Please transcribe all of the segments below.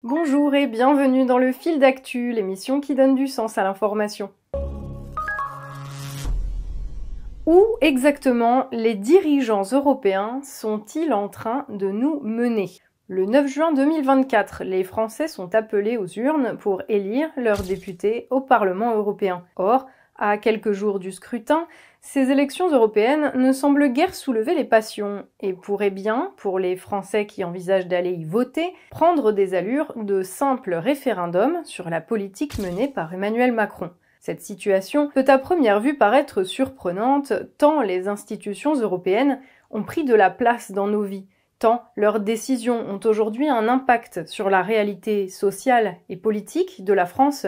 Bonjour et bienvenue dans le Fil d'Actu, l'émission qui donne du sens à l'information. Où exactement les dirigeants européens sont-ils en train de nous mener ? Le 9 juin 2024, les Français sont appelés aux urnes pour élire leurs députés au Parlement européen. Or, à quelques jours du scrutin, ces élections européennes ne semblent guère soulever les passions et pourraient bien, pour les Français qui envisagent d'aller y voter, prendre des allures de simple référendum sur la politique menée par Emmanuel Macron. Cette situation peut à première vue paraître surprenante tant les institutions européennes ont pris de la place dans nos vies, tant leurs décisions ont aujourd'hui un impact sur la réalité sociale et politique de la France,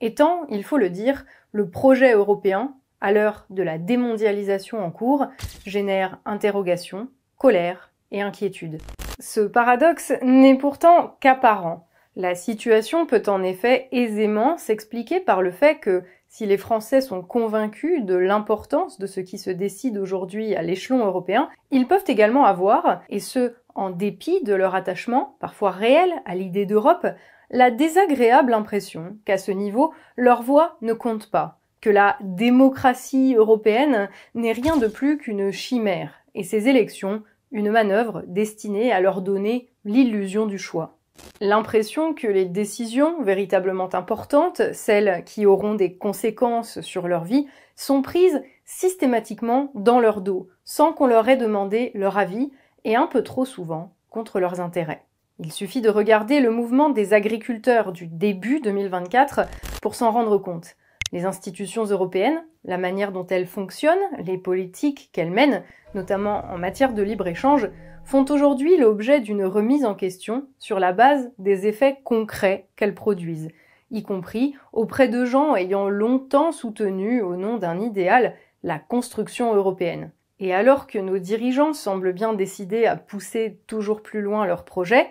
et tant, il faut le dire, le projet européen, à l'heure de la démondialisation en cours, génère interrogations, colère et inquiétude. Ce paradoxe n'est pourtant qu'apparent. La situation peut en effet aisément s'expliquer par le fait que si les Français sont convaincus de l'importance de ce qui se décide aujourd'hui à l'échelon européen, ils peuvent également avoir, et ce en dépit de leur attachement, parfois réel, à l'idée d'Europe, la désagréable impression qu'à ce niveau, leur voix ne compte pas, que la démocratie européenne n'est rien de plus qu'une chimère, et ces élections, une manœuvre destinée à leur donner l'illusion du choix. L'impression que les décisions véritablement importantes, celles qui auront des conséquences sur leur vie, sont prises systématiquement dans leur dos, sans qu'on leur ait demandé leur avis, et un peu trop souvent contre leurs intérêts. Il suffit de regarder le mouvement des agriculteurs du début 2024 pour s'en rendre compte. Les institutions européennes, la manière dont elles fonctionnent, les politiques qu'elles mènent, notamment en matière de libre-échange, font aujourd'hui l'objet d'une remise en question sur la base des effets concrets qu'elles produisent, y compris auprès de gens ayant longtemps soutenu, au nom d'un idéal, la construction européenne. Et alors que nos dirigeants semblent bien décidés à pousser toujours plus loin leurs projets,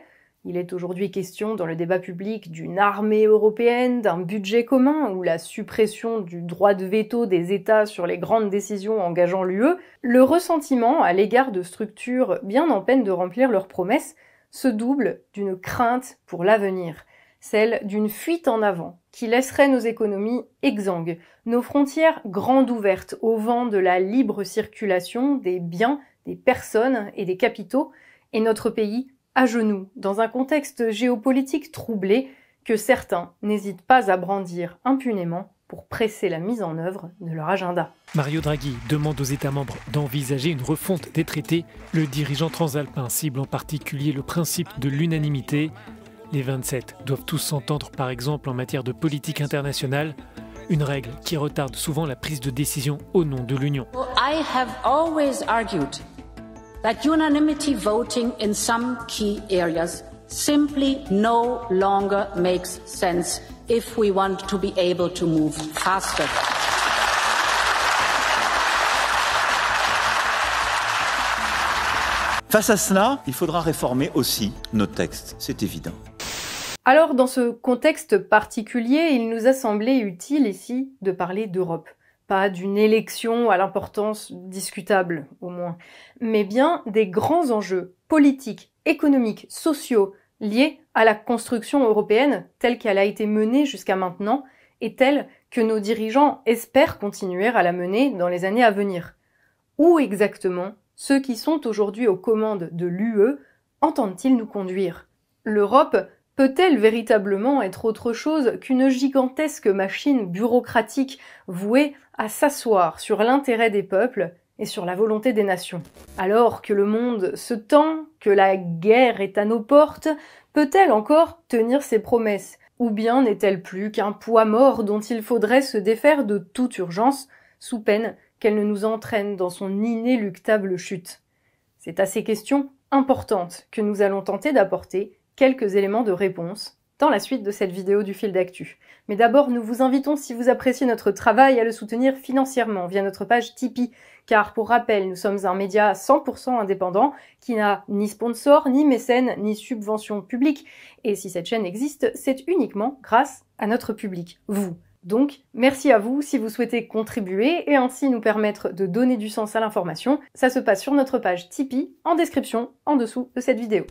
il est aujourd'hui question dans le débat public d'une armée européenne, d'un budget commun ou la suppression du droit de veto des États sur les grandes décisions engageant l'UE, le ressentiment à l'égard de structures bien en peine de remplir leurs promesses se double d'une crainte pour l'avenir, celle d'une fuite en avant qui laisserait nos économies exsangues, nos frontières grandes ouvertes au vent de la libre circulation des biens, des personnes et des capitaux, et notre pays à genoux, dans un contexte géopolitique troublé que certains n'hésitent pas à brandir impunément pour presser la mise en œuvre de leur agenda. Mario Draghi demande aux États membres d'envisager une refonte des traités. Le dirigeant transalpin cible en particulier le principe de l'unanimité. Les 27 doivent tous s'entendre par exemple en matière de politique internationale, une règle qui retarde souvent la prise de décision au nom de l'Union. I have always argued that unanimity voting in some key areas simply no longer makes sense if we want to be able to move faster. Face à cela, il faudra réformer aussi nos textes, c'est évident. Alors, dans ce contexte particulier, il nous a semblé utile ici de parler d'Europe. Pas d'une élection à l'importance discutable, au moins, mais bien des grands enjeux politiques, économiques, sociaux, liés à la construction européenne telle qu'elle a été menée jusqu'à maintenant et telle que nos dirigeants espèrent continuer à la mener dans les années à venir. Où exactement ceux qui sont aujourd'hui aux commandes de l'UE entendent-ils nous conduire ? L'Europe peut-elle véritablement être autre chose qu'une gigantesque machine bureaucratique vouée à s'asseoir sur l'intérêt des peuples et sur la volonté des nations? Alors que le monde se tend, que la guerre est à nos portes, peut-elle encore tenir ses promesses? Ou bien n'est-elle plus qu'un poids mort dont il faudrait se défaire de toute urgence, sous peine qu'elle ne nous entraîne dans son inéluctable chute? C'est à ces questions importantes que nous allons tenter d'apporter quelques éléments de réponse dans la suite de cette vidéo du Fil d'Actu. Mais d'abord, nous vous invitons, si vous appréciez notre travail, à le soutenir financièrement via notre page Tipeee, car pour rappel, nous sommes un média 100% indépendant qui n'a ni sponsor, ni mécène, ni subvention publique, et si cette chaîne existe, c'est uniquement grâce à notre public, vous. Donc, merci à vous si vous souhaitez contribuer et ainsi nous permettre de donner du sens à l'information. Ça se passe sur notre page Tipeee, en description, en dessous de cette vidéo.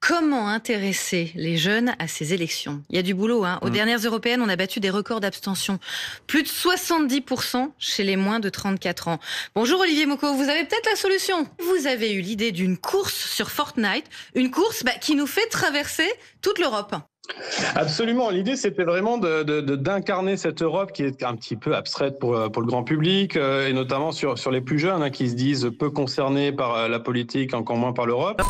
Comment intéresser les jeunes à ces élections? Il y a du boulot, hein. Aux dernières européennes, on a battu des records d'abstention. Plus de 70% chez les moins de 34 ans. Bonjour Olivier Mocco, vous avez peut-être la solution. Vous avez eu l'idée d'une course sur Fortnite, une course qui nous fait traverser toute l'Europe. Absolument. L'idée, c'était vraiment d'incarner cette Europe qui est un petit peu abstraite pour le grand public, et notamment sur les plus jeunes, hein, qui se disent peu concernés par la politique, encore moins par l'Europe.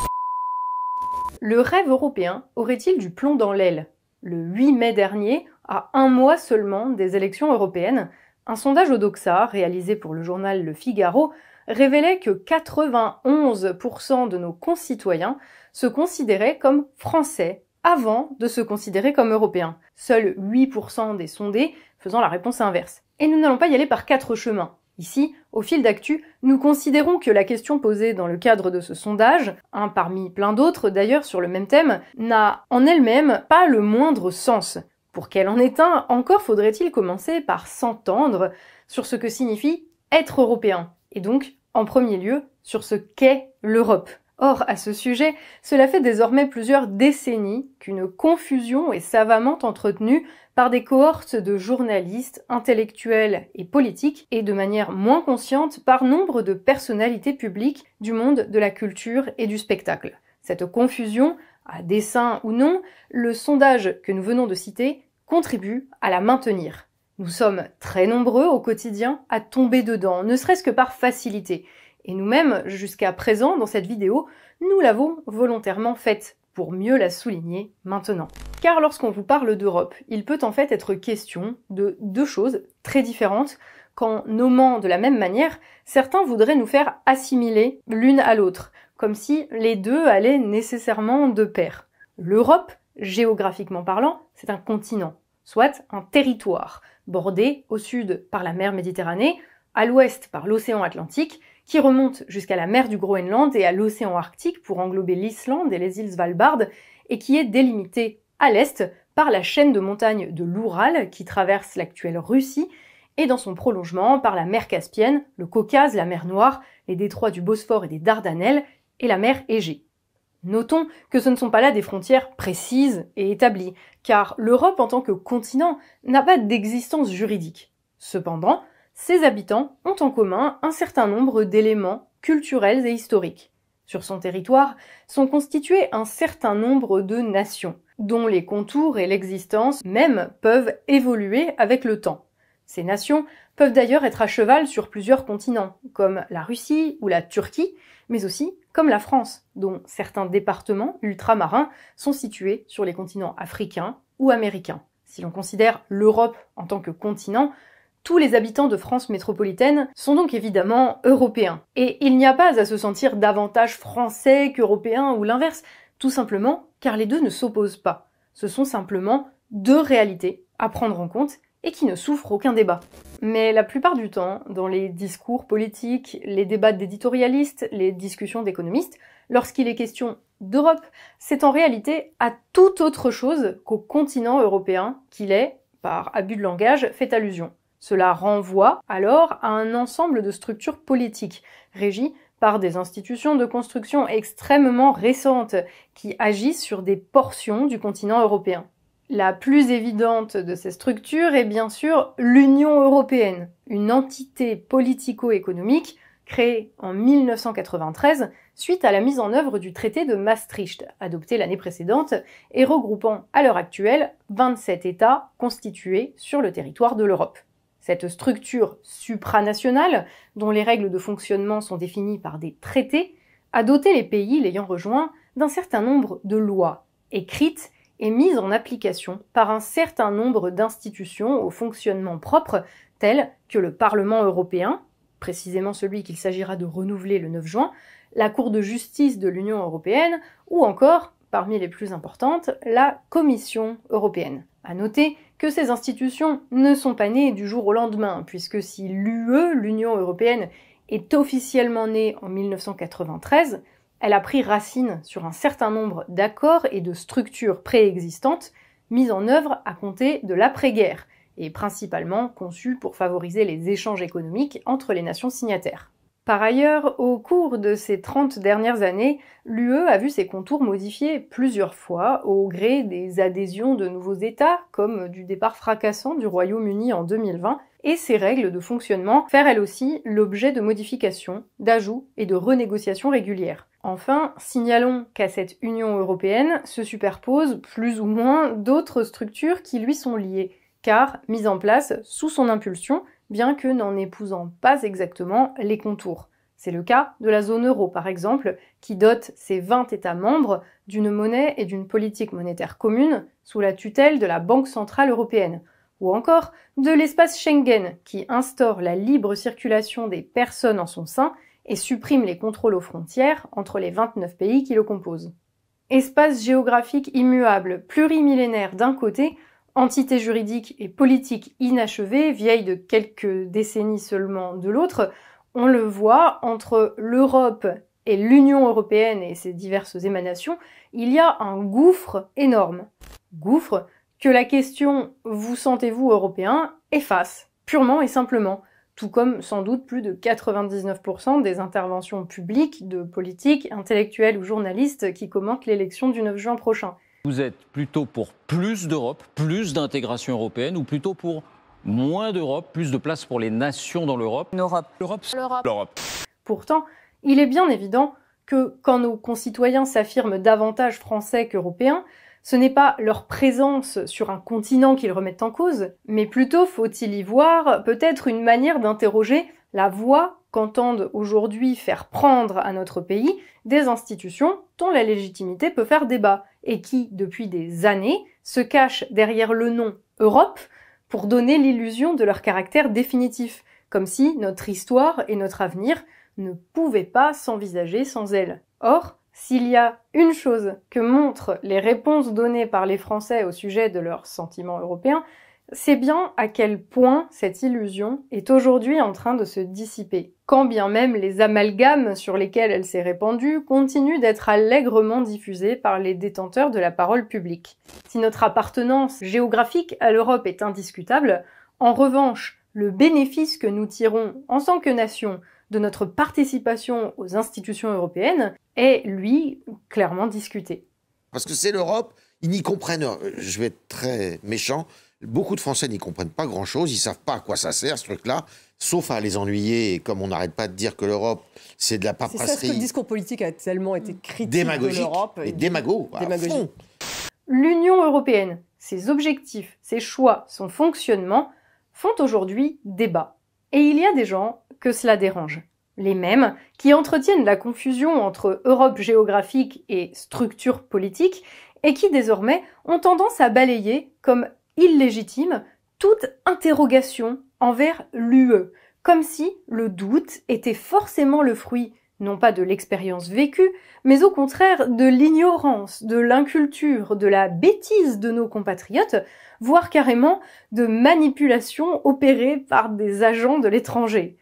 Le rêve européen aurait-il du plomb dans l'aile? Le 8 mai dernier, à un mois seulement des élections européennes, un sondage Odoxa, réalisé pour le journal Le Figaro, révélait que 91% de nos concitoyens se considéraient comme français avant de se considérer comme européens. Seuls 8% des sondés faisant la réponse inverse. Et nous n'allons pas y aller par 4 chemins. Ici, au fil d'actu, nous considérons que la question posée dans le cadre de ce sondage, un parmi plein d'autres d'ailleurs sur le même thème, n'a en elle-même pas le moindre sens. Pour qu'elle en ait un, encore faudrait-il commencer par s'entendre sur ce que signifie être européen, et donc, en premier lieu, sur ce qu'est l'Europe. Or, à ce sujet, cela fait désormais plusieurs décennies qu'une confusion est savamment entretenue par des cohortes de journalistes, intellectuels et politiques, et de manière moins consciente par nombre de personnalités publiques du monde de la culture et du spectacle. Cette confusion, à dessein ou non, le sondage que nous venons de citer contribue à la maintenir. Nous sommes très nombreux au quotidien à tomber dedans, ne serait-ce que par facilité. Et nous-mêmes, jusqu'à présent, dans cette vidéo, nous l'avons volontairement faite, pour mieux la souligner maintenant. Car lorsqu'on vous parle d'Europe, il peut en fait être question de deux choses très différentes, qu'en nommant de la même manière, certains voudraient nous faire assimiler l'une à l'autre, comme si les deux allaient nécessairement de pair. L'Europe, géographiquement parlant, c'est un continent, soit un territoire, bordé au sud par la mer Méditerranée, à l'ouest par l'océan Atlantique, qui remonte jusqu'à la mer du Groenland et à l'océan Arctique pour englober l'Islande et les îles Svalbard, et qui est délimitée à l'est par la chaîne de montagnes de l'Oural qui traverse l'actuelle Russie, et dans son prolongement par la mer Caspienne, le Caucase, la mer Noire, les détroits du Bosphore et des Dardanelles, et la mer Égée. Notons que ce ne sont pas là des frontières précises et établies, car l'Europe en tant que continent n'a pas d'existence juridique. Cependant, ses habitants ont en commun un certain nombre d'éléments culturels et historiques. Sur son territoire sont constitués un certain nombre de nations, dont les contours et l'existence même peuvent évoluer avec le temps. Ces nations peuvent d'ailleurs être à cheval sur plusieurs continents, comme la Russie ou la Turquie, mais aussi comme la France, dont certains départements ultramarins sont situés sur les continents africains ou américains. Si l'on considère l'Europe en tant que continent, tous les habitants de France métropolitaine sont donc évidemment européens. Et il n'y a pas à se sentir davantage français qu'européen ou l'inverse, tout simplement car les deux ne s'opposent pas. Ce sont simplement deux réalités à prendre en compte et qui ne souffrent aucun débat. Mais la plupart du temps, dans les discours politiques, les débats d'éditorialistes, les discussions d'économistes, lorsqu'il est question d'Europe, c'est en réalité à toute autre chose qu'au continent européen qu'il est, par abus de langage, fait allusion. Cela renvoie alors à un ensemble de structures politiques, régies par des institutions de construction extrêmement récentes, qui agissent sur des portions du continent européen. La plus évidente de ces structures est bien sûr l'Union européenne, une entité politico-économique créée en 1993 suite à la mise en œuvre du traité de Maastricht, adopté l'année précédente, et regroupant à l'heure actuelle 27 États constitués sur le territoire de l'Europe. Cette structure supranationale, dont les règles de fonctionnement sont définies par des traités, a doté les pays l'ayant rejoint d'un certain nombre de lois, écrites et mises en application par un certain nombre d'institutions au fonctionnement propre, telles que le Parlement européen, précisément celui qu'il s'agira de renouveler le 9 juin, la Cour de justice de l'Union européenne, ou encore, parmi les plus importantes, la Commission européenne. À noter que ces institutions ne sont pas nées du jour au lendemain, puisque si l'Union européenne, est officiellement née en 1993, elle a pris racine sur un certain nombre d'accords et de structures préexistantes mises en œuvre à compter de l'après-guerre, et principalement conçues pour favoriser les échanges économiques entre les nations signataires. Par ailleurs, au cours de ces 30 dernières années, l'UE a vu ses contours modifiés plusieurs fois au gré des adhésions de nouveaux États, comme du départ fracassant du Royaume-Uni en 2020, et ses règles de fonctionnement faire elles aussi l'objet de modifications, d'ajouts et de renégociations régulières. Enfin, signalons qu'à cette Union européenne se superposent plus ou moins d'autres structures qui lui sont liées, car mises en place sous son impulsion, bien que n'en épousant pas exactement les contours. C'est le cas de la zone euro, par exemple, qui dote ses 20 États membres d'une monnaie et d'une politique monétaire commune sous la tutelle de la Banque centrale européenne, ou encore de l'espace Schengen, qui instaure la libre circulation des personnes en son sein et supprime les contrôles aux frontières entre les 29 pays qui le composent. Espace géographique immuable, plurimillénaire d'un côté, entité juridique et politique inachevée, vieille de quelques décennies seulement de l'autre, on le voit, entre l'Europe et l'Union européenne et ses diverses émanations, il y a un gouffre énorme. Gouffre que la question « Vous sentez-vous européen ?» efface, purement et simplement, tout comme sans doute plus de 99% des interventions publiques de politiques, intellectuels ou journalistes qui commentent l'élection du 9 juin prochain. Vous êtes plutôt pour plus d'Europe, plus d'intégration européenne, ou plutôt pour moins d'Europe, plus de place pour les nations dans l'Europe? L'Europe. Pourtant, il est bien évident que quand nos concitoyens s'affirment davantage français qu'européens, ce n'est pas leur présence sur un continent qu'ils remettent en cause, mais plutôt faut-il y voir peut-être une manière d'interroger la voix qu'entendent aujourd'hui faire prendre à notre pays des institutions dont la légitimité peut faire débat, et qui, depuis des années, se cachent derrière le nom Europe pour donner l'illusion de leur caractère définitif, comme si notre histoire et notre avenir ne pouvaient pas s'envisager sans elles. Or, s'il y a une chose que montrent les réponses données par les Français au sujet de leurs sentiments européens, c'est bien à quel point cette illusion est aujourd'hui en train de se dissiper, quand bien même les amalgames sur lesquels elle s'est répandue continuent d'être allègrement diffusés par les détenteurs de la parole publique. Si notre appartenance géographique à l'Europe est indiscutable, en revanche, le bénéfice que nous tirons en tant que nation de notre participation aux institutions européennes est, lui, clairement discuté. Parce que c'est l'Europe, ils n'y comprennent, je vais être très méchant, beaucoup de Français n'y comprennent pas grand-chose, ils ne savent pas à quoi ça sert ce truc-là, sauf à les ennuyer, et comme on n'arrête pas de dire que l'Europe, c'est de la paperasserie... C'est ça, que le discours politique a tellement été critique de l'Europe. Et démago, à fond. L'Union européenne, ses objectifs, ses choix, son fonctionnement font aujourd'hui débat. Et il y a des gens que cela dérange. Les mêmes qui entretiennent la confusion entre Europe géographique et structure politique et qui désormais ont tendance à balayer comme illégitime toute interrogation envers l'UE, comme si le doute était forcément le fruit non pas de l'expérience vécue, mais au contraire de l'ignorance, de l'inculture, de la bêtise de nos compatriotes, voire carrément de manipulations opérées par des agents de l'étranger.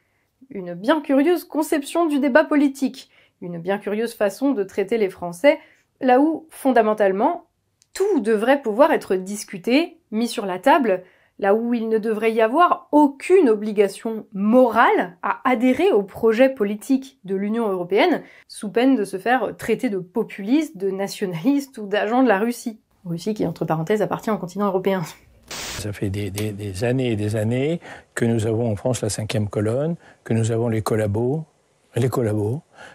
Une bien curieuse conception du débat politique, une bien curieuse façon de traiter les Français, là où, fondamentalement, tout devrait pouvoir être discuté, mis sur la table, là où il ne devrait y avoir aucune obligation morale à adhérer au projet politique de l'Union européenne, sous peine de se faire traiter de populiste, de nationaliste ou d'agent de la Russie. Russie qui, entre parenthèses, appartient au continent européen. Ça fait des années et des années que nous avons en France la 5e colonne, que nous avons les collabos,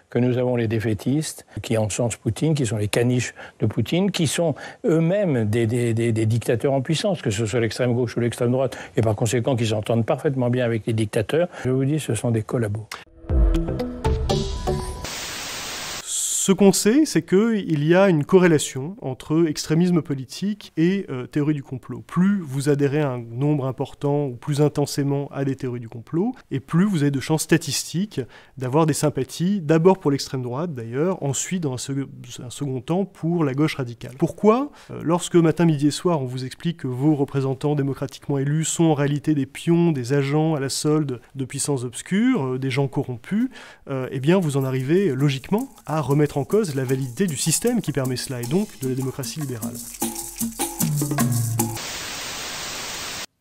que nous avons les défaitistes qui encensent Poutine, qui sont les caniches de Poutine, qui sont eux-mêmes des dictateurs en puissance, que ce soit l'extrême gauche ou l'extrême droite, et par conséquent qui s'entendent parfaitement bien avec les dictateurs. Je vous dis, ce sont des collabos. Ce qu'on sait, c'est qu'il y a une corrélation entre extrémisme politique et théorie du complot. Plus vous adhérez à un nombre important ou plus intensément à des théories du complot, et plus vous avez de chances statistiques d'avoir des sympathies, d'abord pour l'extrême droite d'ailleurs, ensuite dans un second temps pour la gauche radicale. Pourquoi ? Lorsque matin, midi et soir, on vous explique que vos représentants démocratiquement élus sont en réalité des pions, des agents à la solde de puissances obscures, des gens corrompus, eh bien vous en arrivez logiquement à remettre en cause la validité du système qui permet cela, et donc de la démocratie libérale.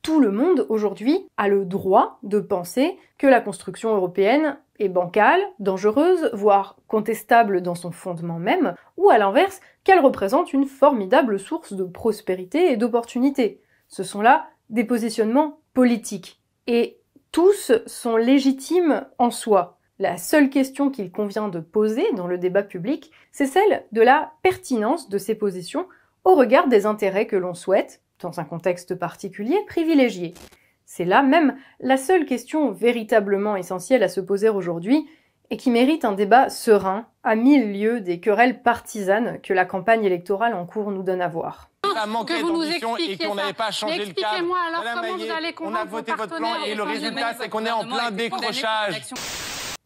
Tout le monde aujourd'hui a le droit de penser que la construction européenne est bancale, dangereuse, voire contestable dans son fondement même, ou à l'inverse, qu'elle représente une formidable source de prospérité et d'opportunités. Ce sont là des positionnements politiques. Et tous sont légitimes en soi. La seule question qu'il convient de poser dans le débat public, c'est celle de la pertinence de ces positions au regard des intérêts que l'on souhaite, dans un contexte particulier, privilégier. C'est là même la seule question véritablement essentielle à se poser aujourd'hui et qui mérite un débat serein, à 1000 lieues des querelles partisanes que la campagne électorale en cours nous donne à voir. On a manqué d'ambition et qu'on n'avait pas changé le cadre. Expliquez-moi alors Madame comment Maillet, vous allez convaincre on a voté vos votre plan et le résultat c'est qu'on est en plein décrochage.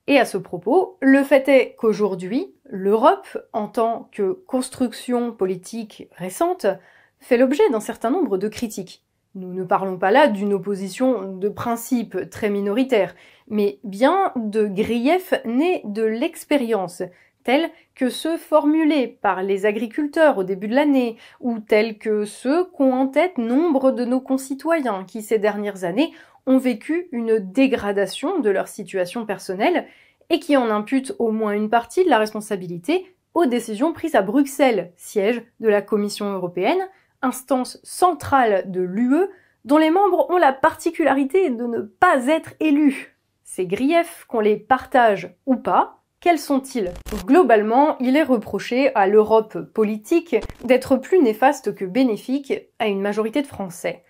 Et à ce propos, le fait est qu'aujourd'hui, l'Europe, en tant que construction politique récente, fait l'objet d'un certain nombre de critiques. Nous ne parlons pas là d'une opposition de principe très minoritaire, mais bien de griefs nés de l'expérience, tels que ceux formulés par les agriculteurs au début de l'année, ou tels que ceux qu'ont en tête nombre de nos concitoyens qui, ces dernières années, ont vécu une dégradation de leur situation personnelle et qui en imputent au moins une partie de la responsabilité aux décisions prises à Bruxelles, siège de la Commission européenne, instance centrale de l'UE, dont les membres ont la particularité de ne pas être élus. Ces griefs, qu'on les partage ou pas, quels sont-ils? Globalement, il est reproché à l'Europe politique d'être plus néfaste que bénéfique à une majorité de Français.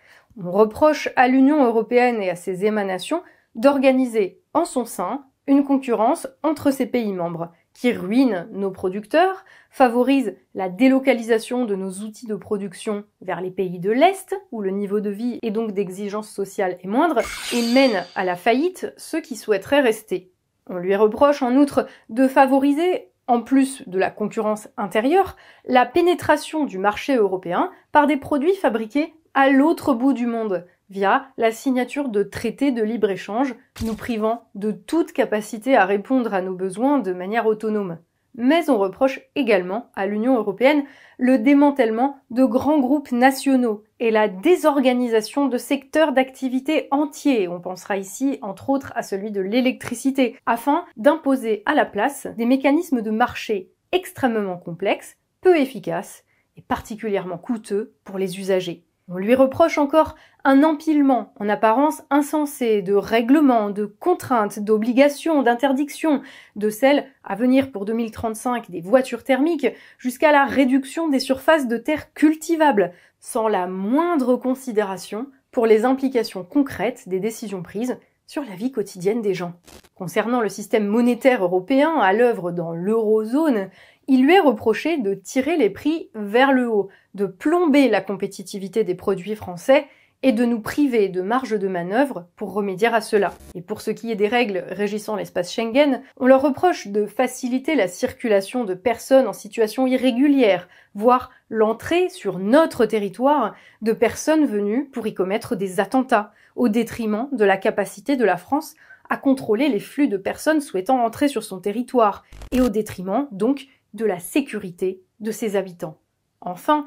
On reproche à l'Union européenne et à ses émanations d'organiser en son sein une concurrence entre ses pays membres, qui ruine nos producteurs, favorise la délocalisation de nos outils de production vers les pays de l'Est, où le niveau de vie et donc d'exigence sociale est moindre, et mène à la faillite ceux qui souhaiteraient rester. On lui reproche en outre de favoriser, en plus de la concurrence intérieure, la pénétration du marché européen par des produits fabriqués à l'autre bout du monde, via la signature de traités de libre-échange, nous privant de toute capacité à répondre à nos besoins de manière autonome. Mais on reproche également à l'Union européenne le démantèlement de grands groupes nationaux et la désorganisation de secteurs d'activité entiers, on pensera ici entre autres à celui de l'électricité, afin d'imposer à la place des mécanismes de marché extrêmement complexes, peu efficaces et particulièrement coûteux pour les usagers. On lui reproche encore un empilement, en apparence insensé, de règlements, de contraintes, d'obligations, d'interdictions, de celles à venir pour 2035 des voitures thermiques, jusqu'à la réduction des surfaces de terres cultivables, sans la moindre considération pour les implications concrètes des décisions prises sur la vie quotidienne des gens. Concernant le système monétaire européen à l'œuvre dans l'eurozone, il lui est reproché de tirer les prix vers le haut, de plomber la compétitivité des produits français et de nous priver de marge de manœuvre pour remédier à cela. Et pour ce qui est des règles régissant l'espace Schengen, on leur reproche de faciliter la circulation de personnes en situation irrégulière, voire l'entrée sur notre territoire de personnes venues pour y commettre des attentats, au détriment de la capacité de la France à contrôler les flux de personnes souhaitant entrer sur son territoire, et au détriment, donc, de la sécurité de ses habitants. Enfin,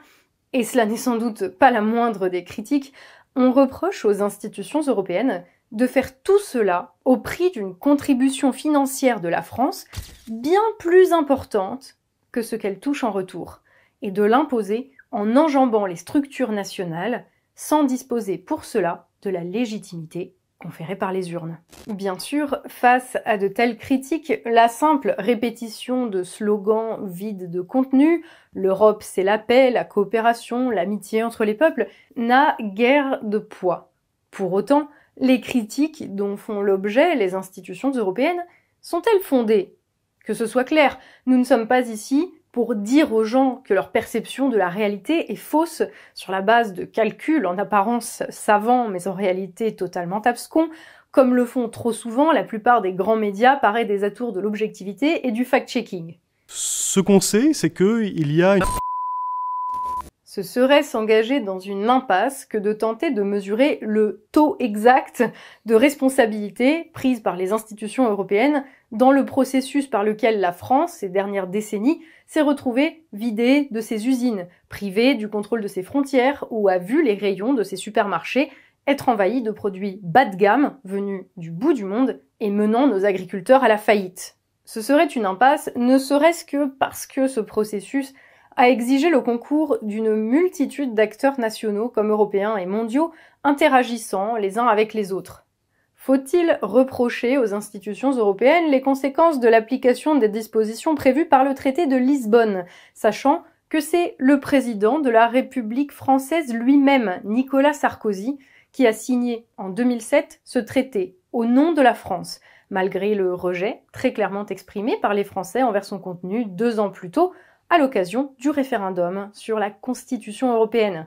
et cela n'est sans doute pas la moindre des critiques, on reproche aux institutions européennes de faire tout cela au prix d'une contribution financière de la France bien plus importante que ce qu'elle touche en retour, et de l'imposer en enjambant les structures nationales sans disposer pour cela de la légitimité conférée par les urnes. Bien sûr, face à de telles critiques, la simple répétition de slogans vides de contenu, l'Europe c'est la paix, la coopération, l'amitié entre les peuples, n'a guère de poids. Pour autant, les critiques dont font l'objet les institutions européennes sont-elles fondées? Que ce soit clair, nous ne sommes pas ici pour dire aux gens que leur perception de la réalité est fausse sur la base de calculs en apparence savants mais en réalité totalement abscons, comme le font trop souvent la plupart des grands médias parés des atours de l'objectivité et du fact-checking. Ce qu'on sait, c'est qu'il y a une... Ce serait s'engager dans une impasse que de tenter de mesurer le taux exact de responsabilité prise par les institutions européennes dans le processus par lequel la France, ces dernières décennies, s'est retrouvée vidée de ses usines, privée du contrôle de ses frontières ou a vu les rayons de ses supermarchés être envahis de produits bas de gamme venus du bout du monde et menant nos agriculteurs à la faillite. Ce serait une impasse, ne serait-ce que parce que ce processus a exigé le concours d'une multitude d'acteurs nationaux comme européens et mondiaux interagissant les uns avec les autres. Faut-il reprocher aux institutions européennes les conséquences de l'application des dispositions prévues par le traité de Lisbonne, sachant que c'est le président de la République française lui-même, Nicolas Sarkozy, qui a signé en 2007 ce traité au nom de la France, malgré le rejet très clairement exprimé par les Français envers son contenu 2 ans plus tôt, à l'occasion du référendum sur la Constitution européenne.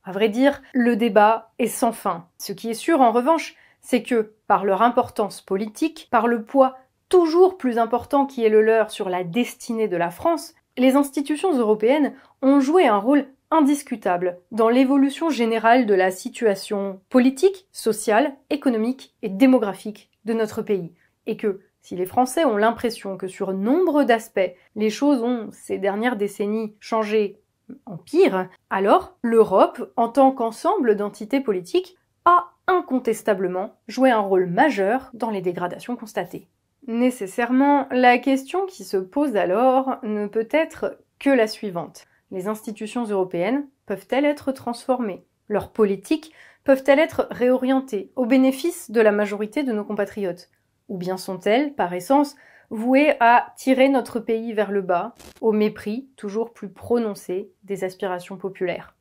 À vrai dire, le débat est sans fin. Ce qui est sûr, en revanche, c'est que, par leur importance politique, par le poids toujours plus important qui est le leur sur la destinée de la France, les institutions européennes ont joué un rôle indiscutable dans l'évolution générale de la situation politique, sociale, économique et démographique de notre pays. Et que, si les Français ont l'impression que sur nombre d'aspects, les choses ont, ces dernières décennies, changé en pire, alors l'Europe, en tant qu'ensemble d'entités politiques, a incontestablement joué un rôle majeur dans les dégradations constatées. Nécessairement, la question qui se pose alors ne peut être que la suivante. Les institutions européennes peuvent-elles être transformées? Leurs politiques peuvent-elles être réorientées au bénéfice de la majorité de nos compatriotes? Ou bien sont-elles, par essence, vouées à tirer notre pays vers le bas, au mépris toujours plus prononcé des aspirations populaires?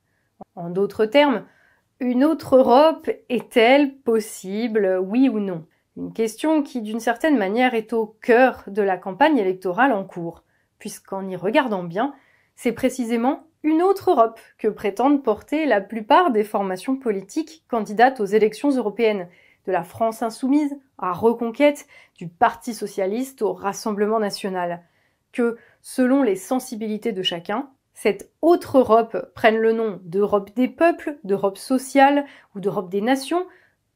En d'autres termes, une autre Europe est-elle possible, oui ou non? Une question qui, d'une certaine manière, est au cœur de la campagne électorale en cours, puisqu'en y regardant bien, c'est précisément une autre Europe que prétendent porter la plupart des formations politiques candidates aux élections européennes, de la France insoumise à Reconquête, du Parti socialiste au Rassemblement national. Que, selon les sensibilités de chacun, cette autre Europe prenne le nom d'Europe des peuples, d'Europe sociale ou d'Europe des nations,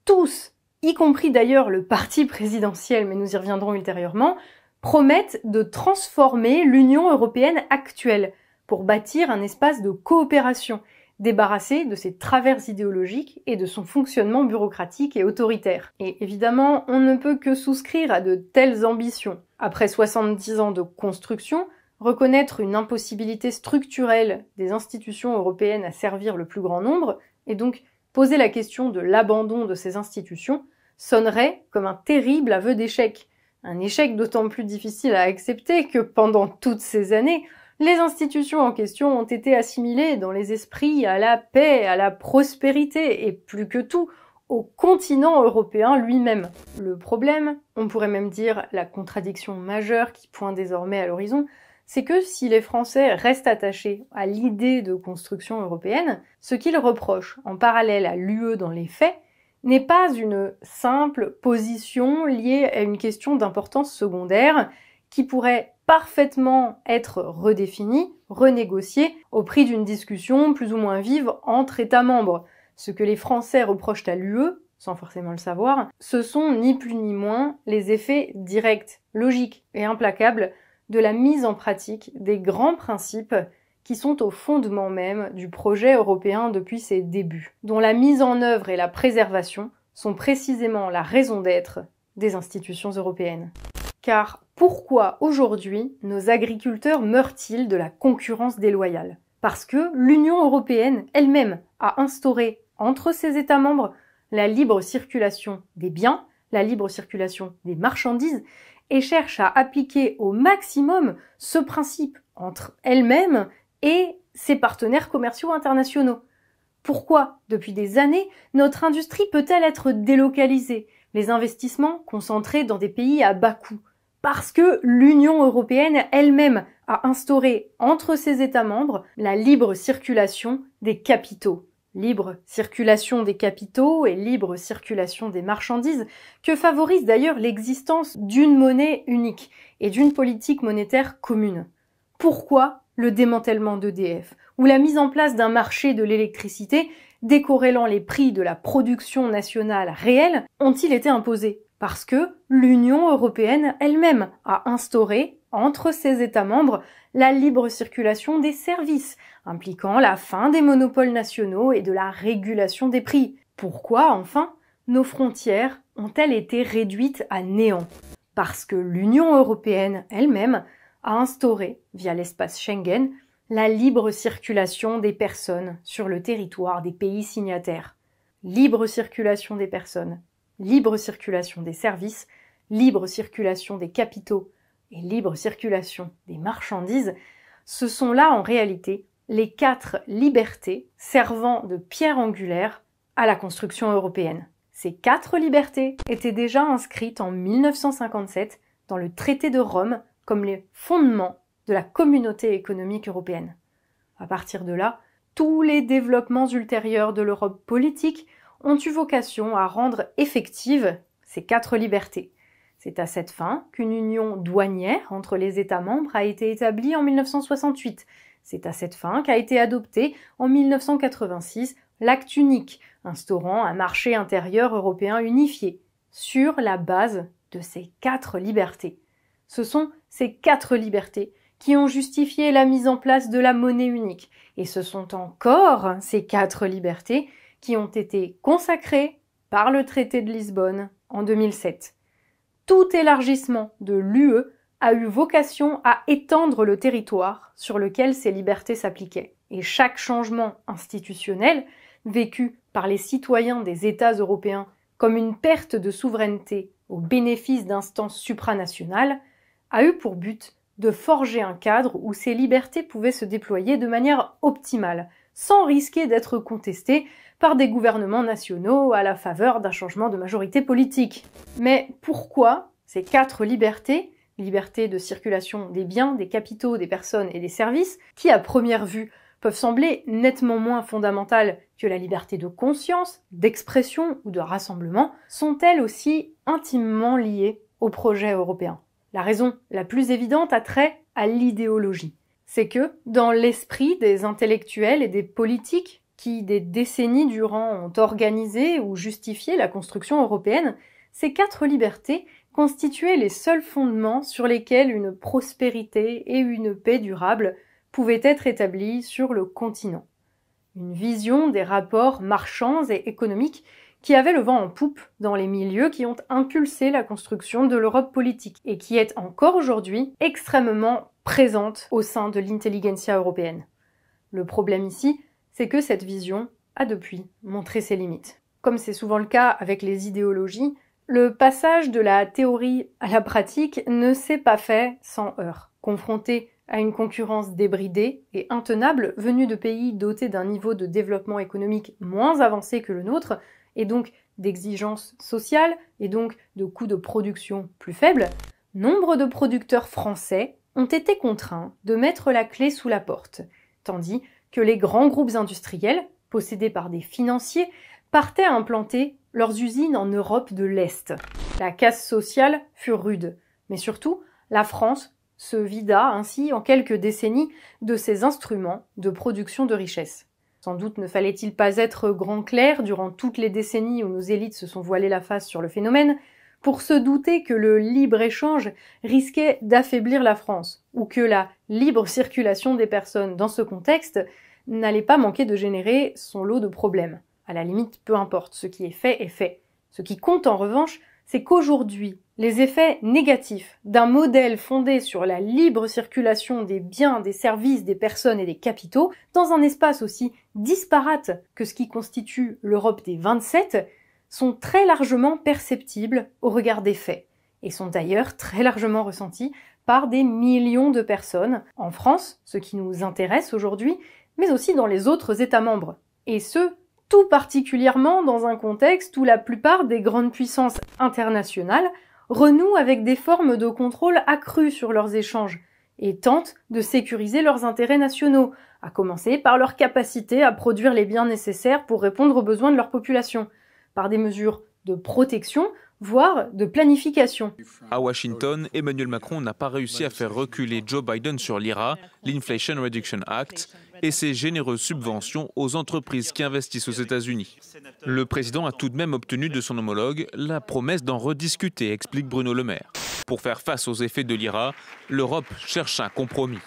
tous, y compris d'ailleurs le parti présidentiel, mais nous y reviendrons ultérieurement, promettent de transformer l'Union européenne actuelle pour bâtir un espace de coopération, débarrassé de ses travers idéologiques et de son fonctionnement bureaucratique et autoritaire. Et évidemment, on ne peut que souscrire à de telles ambitions. Après 70 ans de construction, reconnaître une impossibilité structurelle des institutions européennes à servir le plus grand nombre, et donc poser la question de l'abandon de ces institutions, sonnerait comme un terrible aveu d'échec. Un échec d'autant plus difficile à accepter que pendant toutes ces années, les institutions en question ont été assimilées dans les esprits à la paix, à la prospérité et plus que tout, au continent européen lui-même. Le problème, on pourrait même dire la contradiction majeure qui pointe désormais à l'horizon, c'est que si les Français restent attachés à l'idée de construction européenne, ce qu'ils reprochent en parallèle à l'UE dans les faits n'est pas une simple position liée à une question d'importance secondaire qui pourrait parfaitement être redéfinie, renégociée au prix d'une discussion plus ou moins vive entre États membres. Ce que les Français reprochent à l'UE, sans forcément le savoir, ce sont ni plus ni moins les effets directs, logiques et implacables de la mise en pratique des grands principes qui sont au fondement même du projet européen depuis ses débuts, dont la mise en œuvre et la préservation sont précisément la raison d'être des institutions européennes. Car pourquoi aujourd'hui nos agriculteurs meurent-ils de la concurrence déloyale? Parce que l'Union européenne elle-même a instauré entre ses États membres la libre circulation des biens, la libre circulation des marchandises, et cherche à appliquer au maximum ce principe entre elle-même et ses partenaires commerciaux internationaux. Pourquoi, depuis des années, notre industrie peut-elle être délocalisée, les investissements concentrés dans des pays à bas coût? Parce que l'Union européenne elle-même a instauré entre ses États membres la libre circulation des capitaux. Libre circulation des capitaux et libre circulation des marchandises que favorise d'ailleurs l'existence d'une monnaie unique et d'une politique monétaire commune. Pourquoi le démantèlement d'EDF ou la mise en place d'un marché de l'électricité décorrélant les prix de la production nationale réelle ont-ils été imposés? Parce que l'Union européenne elle-même a instauré, entre ses États membres, la libre circulation des services, impliquant la fin des monopoles nationaux et de la régulation des prix. Pourquoi, enfin, nos frontières ont-elles été réduites à néant parce que l'Union européenne elle-même a instauré, via l'espace Schengen, la libre circulation des personnes sur le territoire des pays signataires. Libre circulation des personnes, libre circulation des services, libre circulation des capitaux et libre circulation des marchandises, ce sont là en réalité les 4 libertés servant de pierre angulaire à la construction européenne. Ces 4 libertés étaient déjà inscrites en 1957 dans le traité de Rome comme les fondements de la communauté économique européenne. À partir de là, tous les développements ultérieurs de l'Europe politique ont eu vocation à rendre effectives ces 4 libertés. C'est à cette fin qu'une union douanière entre les États membres a été établie en 1968. C'est à cette fin qu'a été adopté en 1986 l'acte unique, instaurant un marché intérieur européen unifié, sur la base de ces 4 libertés. Ce sont ces 4 libertés qui ont justifié la mise en place de la monnaie unique, et ce sont encore ces 4 libertés qui ont été consacrées par le traité de Lisbonne en 2007. Tout élargissement de l'UE a eu vocation à étendre le territoire sur lequel ces libertés s'appliquaient. Et chaque changement institutionnel, vécu par les citoyens des États européens comme une perte de souveraineté au bénéfice d'instances supranationales, a eu pour but de forger un cadre où ces libertés pouvaient se déployer de manière optimale, sans risquer d'être contestées par des gouvernements nationaux à la faveur d'un changement de majorité politique. Mais pourquoi ces 4 libertés, liberté de circulation des biens, des capitaux, des personnes et des services, qui à première vue peuvent sembler nettement moins fondamentales que la liberté de conscience, d'expression ou de rassemblement, sont-elles aussi intimement liées au projet européen? La raison la plus évidente a trait à l'idéologie. C'est que, dans l'esprit des intellectuels et des politiques qui, des décennies durant, ont organisé ou justifié la construction européenne, ces 4 libertés constituaient les seuls fondements sur lesquels une prospérité et une paix durable pouvaient être établies sur le continent. Une vision des rapports marchands et économiques qui avait le vent en poupe dans les milieux qui ont impulsé la construction de l'Europe politique et qui est encore aujourd'hui extrêmement présente au sein de l'intelligentsia européenne. Le problème ici, c'est que cette vision a depuis montré ses limites. Comme c'est souvent le cas avec les idéologies, le passage de la théorie à la pratique ne s'est pas fait sans heurts. Confronté à une concurrence débridée et intenable venue de pays dotés d'un niveau de développement économique moins avancé que le nôtre, et donc d'exigences sociales, et donc de coûts de production plus faibles, nombre de producteurs français ont été contraints de mettre la clé sous la porte, tandis que les grands groupes industriels, possédés par des financiers, partaient implanter leurs usines en Europe de l'Est. La casse sociale fut rude, mais surtout, la France se vida ainsi en quelques décennies de ses instruments de production de richesse. Sans doute ne fallait-il pas être grand clair durant toutes les décennies où nos élites se sont voilées la face sur le phénomène, pour se douter que le libre-échange risquait d'affaiblir la France, ou que la libre circulation des personnes dans ce contexte n'allait pas manquer de générer son lot de problèmes. À la limite, peu importe, ce qui est fait est fait. Ce qui compte en revanche, c'est qu'aujourd'hui, les effets négatifs d'un modèle fondé sur la libre circulation des biens, des services, des personnes et des capitaux, dans un espace aussi disparate que ce qui constitue l'Europe des 27, sont très largement perceptibles au regard des faits, et sont d'ailleurs très largement ressentis par des millions de personnes, en France, ce qui nous intéresse aujourd'hui, mais aussi dans les autres États membres. Et ce, tout particulièrement dans un contexte où la plupart des grandes puissances internationales renouent avec des formes de contrôle accrues sur leurs échanges et tentent de sécuriser leurs intérêts nationaux, à commencer par leur capacité à produire les biens nécessaires pour répondre aux besoins de leur population, par des mesures de protection, voire de planification. À Washington, Emmanuel Macron n'a pas réussi à faire reculer Joe Biden sur l'IRA, l'Inflation Reduction Act, et ses généreuses subventions aux entreprises qui investissent aux États-Unis. Le président a tout de même obtenu de son homologue la promesse d'en rediscuter, explique Bruno Le Maire. Pour faire face aux effets de l'IRA, l'Europe cherche un compromis.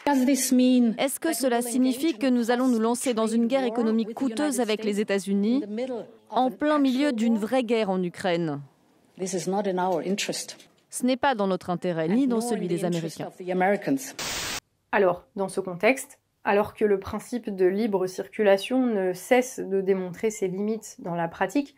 Est-ce que cela signifie que nous allons nous lancer dans une guerre économique coûteuse avec les États-Unis, en plein milieu d'une vraie guerre en Ukraine? Ce n'est pas dans notre intérêt, ni dans celui des Américains. Alors, dans ce contexte, alors que le principe de libre circulation ne cesse de démontrer ses limites dans la pratique,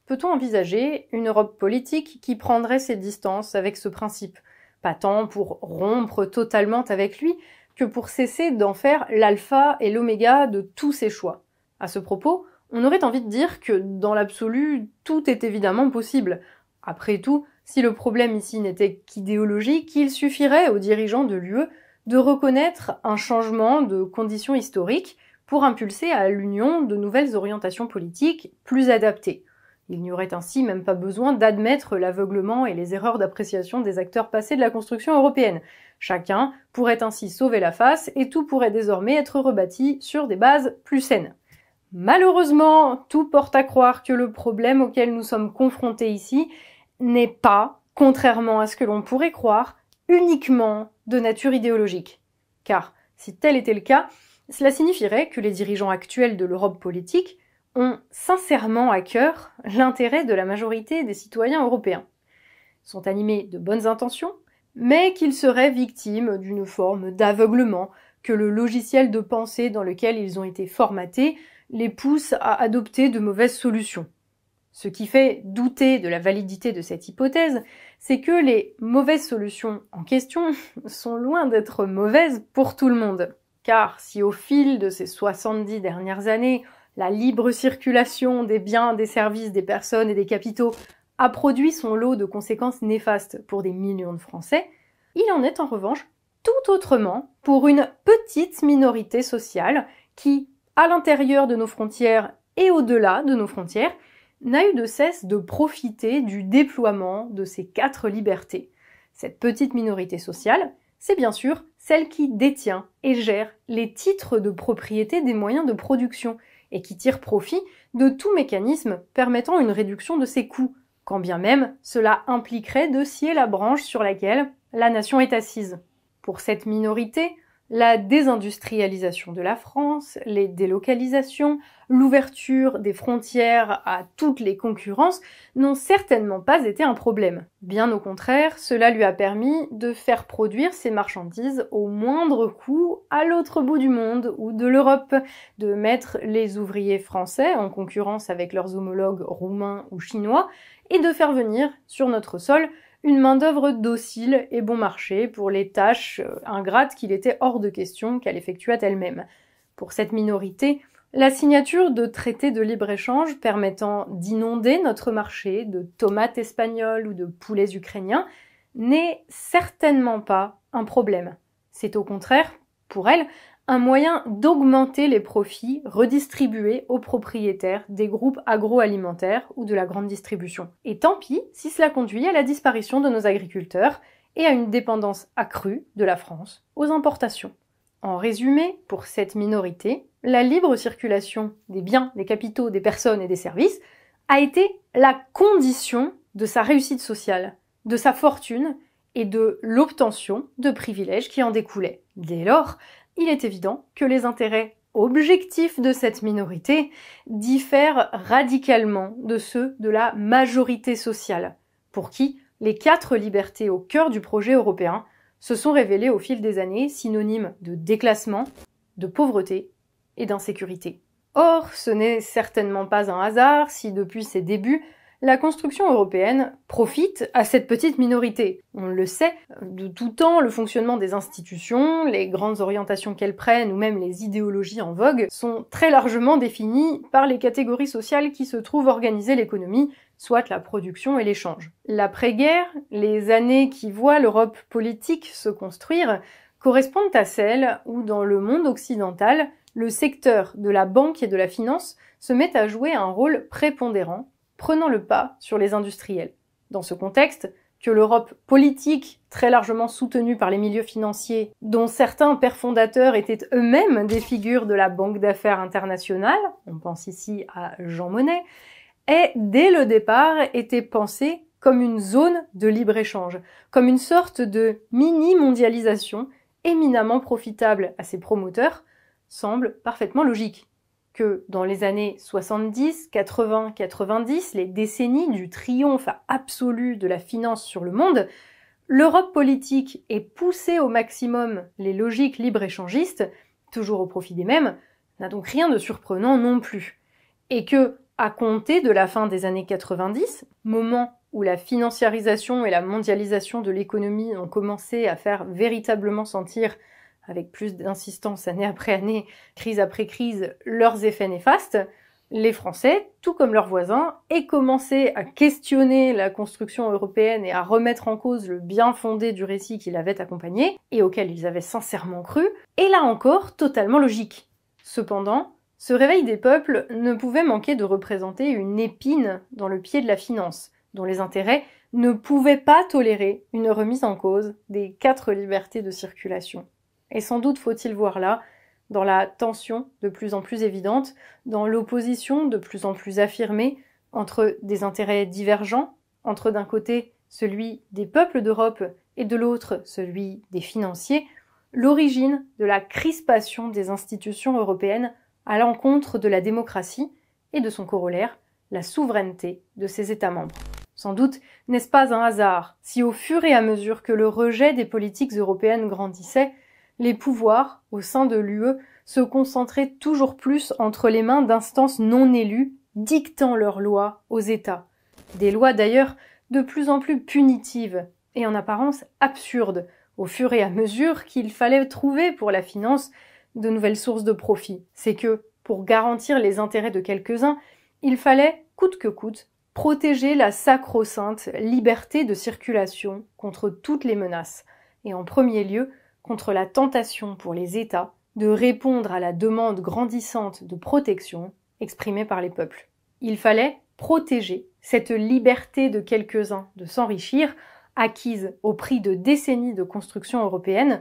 peut-on envisager une Europe politique qui prendrait ses distances avec ce principe, pas tant pour rompre totalement avec lui, que pour cesser d'en faire l'alpha et l'oméga de tous ses choix? À ce propos, on aurait envie de dire que, dans l'absolu, tout est évidemment possible. Après tout, si le problème ici n'était qu'idéologique, il suffirait aux dirigeants de l'UE de reconnaître un changement de conditions historiques pour impulser à l'Union de nouvelles orientations politiques plus adaptées. Il n'y aurait ainsi même pas besoin d'admettre l'aveuglement et les erreurs d'appréciation des acteurs passés de la construction européenne. Chacun pourrait ainsi sauver la face et tout pourrait désormais être rebâti sur des bases plus saines. Malheureusement, tout porte à croire que le problème auquel nous sommes confrontés ici n'est pas, contrairement à ce que l'on pourrait croire, uniquement de nature idéologique. Car, si tel était le cas, cela signifierait que les dirigeants actuels de l'Europe politique ont sincèrement à cœur l'intérêt de la majorité des citoyens européens. Ils sont animés de bonnes intentions, mais qu'ils seraient victimes d'une forme d'aveuglement que le logiciel de pensée dans lequel ils ont été formatés les pousse à adopter de mauvaises solutions. Ce qui fait douter de la validité de cette hypothèse, c'est que les mauvaises solutions en question sont loin d'être mauvaises pour tout le monde. Car si au fil de ces 70 dernières années, la libre circulation des biens, des services, des personnes et des capitaux a produit son lot de conséquences néfastes pour des millions de Français, il en est en revanche tout autrement pour une petite minorité sociale qui, à l'intérieur de nos frontières et au-delà de nos frontières, n'a eu de cesse de profiter du déploiement de ces 4 libertés. Cette petite minorité sociale, c'est bien sûr celle qui détient et gère les titres de propriété des moyens de production et qui tire profit de tout mécanisme permettant une réduction de ses coûts, quand bien même cela impliquerait de scier la branche sur laquelle la nation est assise. Pour cette minorité, la désindustrialisation de la France, les délocalisations, l'ouverture des frontières à toutes les concurrences n'ont certainement pas été un problème. Bien au contraire, cela lui a permis de faire produire ses marchandises au moindre coût à l'autre bout du monde ou de l'Europe, de mettre les ouvriers français en concurrence avec leurs homologues roumains ou chinois et de faire venir sur notre sol une main-d'œuvre docile et bon marché pour les tâches ingrates qu'il était hors de question qu'elle effectuât elle-même. Pour cette minorité, la signature de traités de libre-échange permettant d'inonder notre marché de tomates espagnoles ou de poulets ukrainiens n'est certainement pas un problème. C'est au contraire, pour elle, un moyen d'augmenter les profits redistribués aux propriétaires des groupes agroalimentaires ou de la grande distribution. Et tant pis si cela conduit à la disparition de nos agriculteurs et à une dépendance accrue de la France aux importations. En résumé, pour cette minorité, la libre circulation des biens, des capitaux, des personnes et des services a été la condition de sa réussite sociale, de sa fortune et de l'obtention de privilèges qui en découlaient. Dès lors, il est évident que les intérêts objectifs de cette minorité diffèrent radicalement de ceux de la majorité sociale, pour qui les 4 libertés au cœur du projet européen se sont révélées au fil des années synonymes de déclassement, de pauvreté et d'insécurité. Or, ce n'est certainement pas un hasard si depuis ses débuts, la construction européenne profite à cette petite minorité. On le sait, de tout temps, le fonctionnement des institutions, les grandes orientations qu'elles prennent ou même les idéologies en vogue sont très largement définies par les catégories sociales qui se trouvent organiser l'économie, soit la production et l'échange. L'après-guerre, les années qui voient l'Europe politique se construire, correspondent à celles où, dans le monde occidental, le secteur de la banque et de la finance se met à jouer un rôle prépondérant, prenant le pas sur les industriels. Dans ce contexte, que l'Europe politique, très largement soutenue par les milieux financiers, dont certains pères fondateurs étaient eux-mêmes des figures de la Banque d'affaires internationale, on pense ici à Jean Monnet, ait dès le départ été pensée comme une zone de libre-échange, comme une sorte de mini-mondialisation éminemment profitable à ses promoteurs semble parfaitement logique. Que dans les années 70, 80, 90, les décennies du triomphe absolu de la finance sur le monde, l'Europe politique ait poussé au maximum les logiques libre-échangistes, toujours au profit des mêmes, n'a donc rien de surprenant non plus. Et que, à compter de la fin des années 90, moment où la financiarisation et la mondialisation de l'économie ont commencé à faire véritablement sentir, avec plus d'insistance année après année, crise après crise, leurs effets néfastes, les Français, tout comme leurs voisins, aient commencé à questionner la construction européenne et à remettre en cause le bien fondé du récit qui l'avait accompagné, et auquel ils avaient sincèrement cru, et là encore totalement logique. Cependant, ce réveil des peuples ne pouvait manquer de représenter une épine dans le pied de la finance, dont les intérêts ne pouvaient pas tolérer une remise en cause des 4 libertés de circulation. Et sans doute faut-il voir là, dans la tension de plus en plus évidente, dans l'opposition de plus en plus affirmée entre des intérêts divergents, entre d'un côté celui des peuples d'Europe et de l'autre celui des financiers, l'origine de la crispation des institutions européennes à l'encontre de la démocratie et de son corollaire, la souveraineté de ses États membres. Sans doute n'est-ce pas un hasard si au fur et à mesure que le rejet des politiques européennes grandissait, les pouvoirs, au sein de l'UE, se concentraient toujours plus entre les mains d'instances non élues, dictant leurs lois aux États. Des lois d'ailleurs de plus en plus punitives et en apparence absurdes, au fur et à mesure qu'il fallait trouver pour la finance de nouvelles sources de profit. C'est que, pour garantir les intérêts de quelques-uns, il fallait, coûte que coûte, protéger la sacro-sainte liberté de circulation contre toutes les menaces, et en premier lieu, contre la tentation pour les États de répondre à la demande grandissante de protection exprimée par les peuples. Il fallait protéger cette liberté de quelques-uns de s'enrichir, acquise au prix de décennies de construction européenne,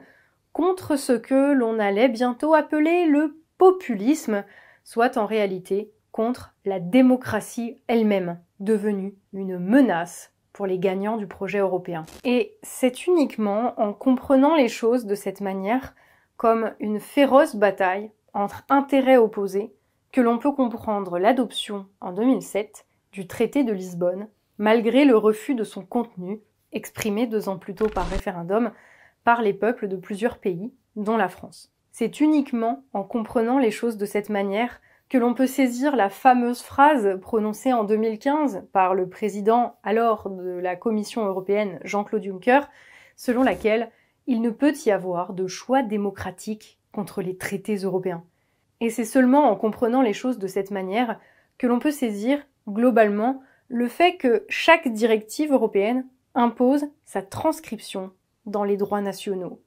contre ce que l'on allait bientôt appeler le populisme, soit en réalité contre la démocratie elle-même, devenue une menace pour les gagnants du projet européen. Et c'est uniquement en comprenant les choses de cette manière, comme une féroce bataille entre intérêts opposés, que l'on peut comprendre l'adoption en 2007 du traité de Lisbonne, malgré le refus de son contenu, exprimé 2 ans plus tôt par référendum, par les peuples de plusieurs pays, dont la France. C'est uniquement en comprenant les choses de cette manière que l'on peut saisir la fameuse phrase prononcée en 2015 par le président alors de la Commission européenne Jean-Claude Juncker, selon laquelle il ne peut y avoir de choix démocratique contre les traités européens. Et c'est seulement en comprenant les choses de cette manière que l'on peut saisir, globalement, le fait que chaque directive européenne impose sa transcription dans les droits nationaux.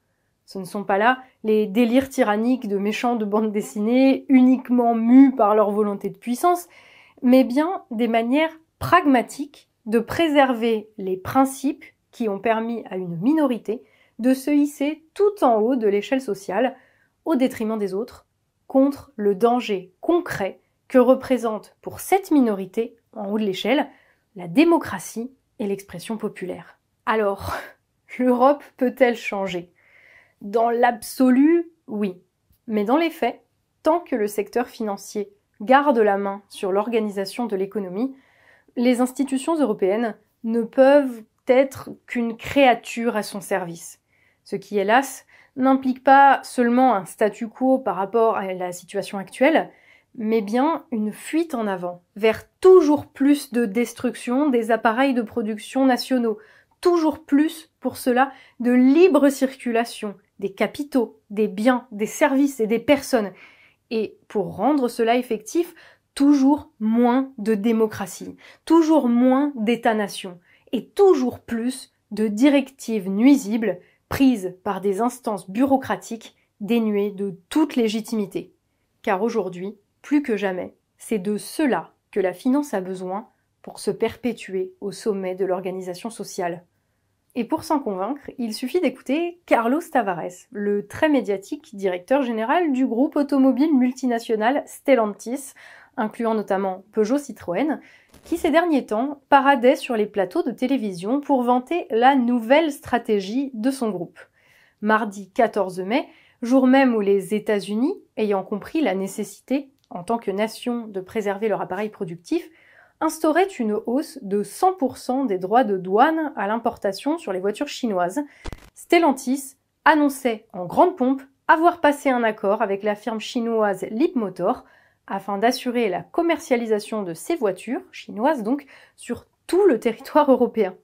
Ce ne sont pas là les délires tyranniques de méchants de bande dessinée uniquement mus par leur volonté de puissance, mais bien des manières pragmatiques de préserver les principes qui ont permis à une minorité de se hisser tout en haut de l'échelle sociale, au détriment des autres, contre le danger concret que représente pour cette minorité, en haut de l'échelle, la démocratie et l'expression populaire. Alors, l'Europe peut-elle changer ? Dans l'absolu, oui. Mais dans les faits, tant que le secteur financier garde la main sur l'organisation de l'économie, les institutions européennes ne peuvent être qu'une créature à son service. Ce qui, hélas, n'implique pas seulement un statu quo par rapport à la situation actuelle, mais bien une fuite en avant, vers toujours plus de destruction des appareils de production nationaux, toujours plus, pour cela, de libre circulation des capitaux, des biens, des services et des personnes. Et pour rendre cela effectif, toujours moins de démocratie, toujours moins d'États-nations, et toujours plus de directives nuisibles prises par des instances bureaucratiques dénuées de toute légitimité. Car aujourd'hui, plus que jamais, c'est de cela que la finance a besoin pour se perpétuer au sommet de l'organisation sociale. Et pour s'en convaincre, il suffit d'écouter Carlos Tavares, le très médiatique directeur général du groupe automobile multinational Stellantis, incluant notamment Peugeot Citroën, qui ces derniers temps paradait sur les plateaux de télévision pour vanter la nouvelle stratégie de son groupe. mardi 14 mai, jour même où les États-Unis, ayant compris la nécessité, en tant que nation, de préserver leur appareil productif, instauraient une hausse de 100% des droits de douane à l'importation sur les voitures chinoises. Stellantis annonçait en grande pompe avoir passé un accord avec la firme chinoise Leapmotor afin d'assurer la commercialisation de ces voitures, chinoises donc, sur tout le territoire européen.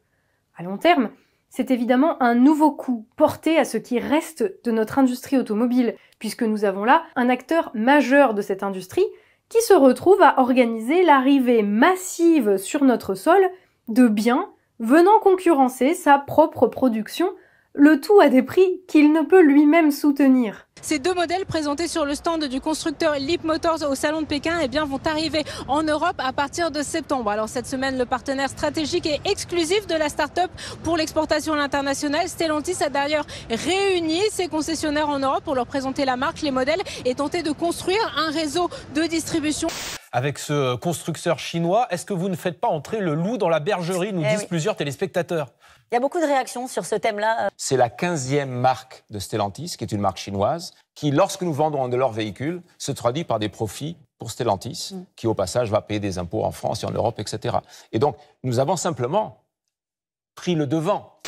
À long terme, c'est évidemment un nouveau coup porté à ce qui reste de notre industrie automobile, puisque nous avons là un acteur majeur de cette industrie qui se retrouve à organiser l'arrivée massive sur notre sol de biens venant concurrencer sa propre production, le tout à des prix qu'il ne peut lui-même soutenir. Ces deux modèles présentés sur le stand du constructeur Leapmotor au salon de Pékin vont arriver en Europe à partir de septembre. Alors cette semaine, le partenaire stratégique et exclusif de la start-up pour l'exportation à l'international, Stellantis, a d'ailleurs réuni ses concessionnaires en Europe pour leur présenter la marque, les modèles et tenter de construire un réseau de distribution. Avec ce constructeur chinois, est-ce que vous ne faites pas entrer le loup dans la bergerie, nous disent plusieurs téléspectateurs? Il y a beaucoup de réactions sur ce thème-là. C'est la 15e marque de Stellantis, qui est une marque chinoise, qui, lorsque nous vendons un de leurs véhicules, se traduit par des profits pour Stellantis, qui au passage va payer des impôts en France et en Europe, etc. Et donc, nous avons simplement pris le devant.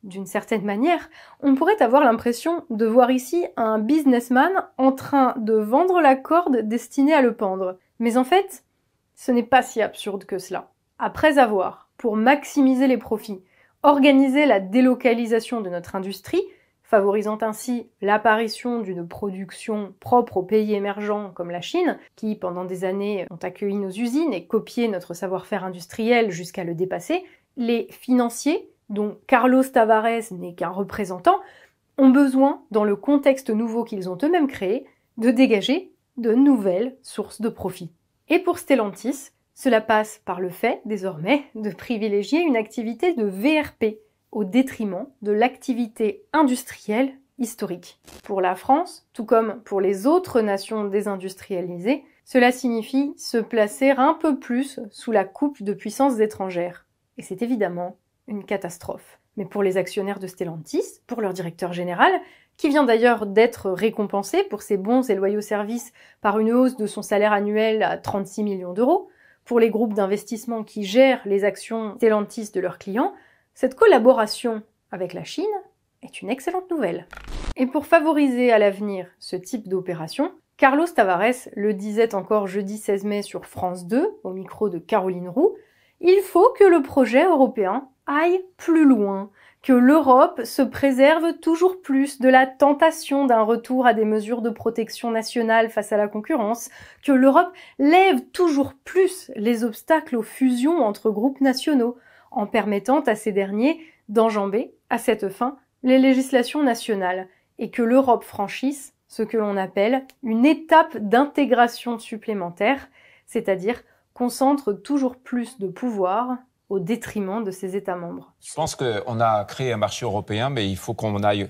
D'une certaine manière, on pourrait avoir l'impression de voir ici un businessman en train de vendre la corde destinée à le pendre. Mais en fait, ce n'est pas si absurde que cela. Après avoir, pour maximiser les profits, organisé la délocalisation de notre industrie, favorisant ainsi l'apparition d'une production propre aux pays émergents comme la Chine, qui pendant des années ont accueilli nos usines et copié notre savoir-faire industriel jusqu'à le dépasser, les financiers, dont Carlos Tavares n'est qu'un représentant, ont besoin, dans le contexte nouveau qu'ils ont eux-mêmes créé, de dégager de nouvelles sources de profit. Et pour Stellantis, cela passe par le fait, désormais, de privilégier une activité de VRP au détriment de l'activité industrielle historique. Pour la France, tout comme pour les autres nations désindustrialisées, cela signifie se placer un peu plus sous la coupe de puissances étrangères. Et c'est évidemment une catastrophe. Mais pour les actionnaires de Stellantis, pour leur directeur général, qui vient d'ailleurs d'être récompensé pour ses bons et loyaux services par une hausse de son salaire annuel à 36 millions d'euros, pour les groupes d'investissement qui gèrent les actions Stellantis de leurs clients, cette collaboration avec la Chine est une excellente nouvelle. Et pour favoriser à l'avenir ce type d'opération, Carlos Tavares le disait encore jeudi 16 mai sur France 2, au micro de Caroline Roux, il faut que le projet européen aille plus loin, que l'Europe se préserve toujours plus de la tentation d'un retour à des mesures de protection nationale face à la concurrence, que l'Europe lève toujours plus les obstacles aux fusions entre groupes nationaux, en permettant à ces derniers d'enjamber, à cette fin, les législations nationales, et que l'Europe franchisse ce que l'on appelle une étape d'intégration supplémentaire, c'est-à-dire concentre toujours plus de pouvoir au détriment de ses États membres. Je pense qu'on a créé un marché européen, mais il faut qu'on aille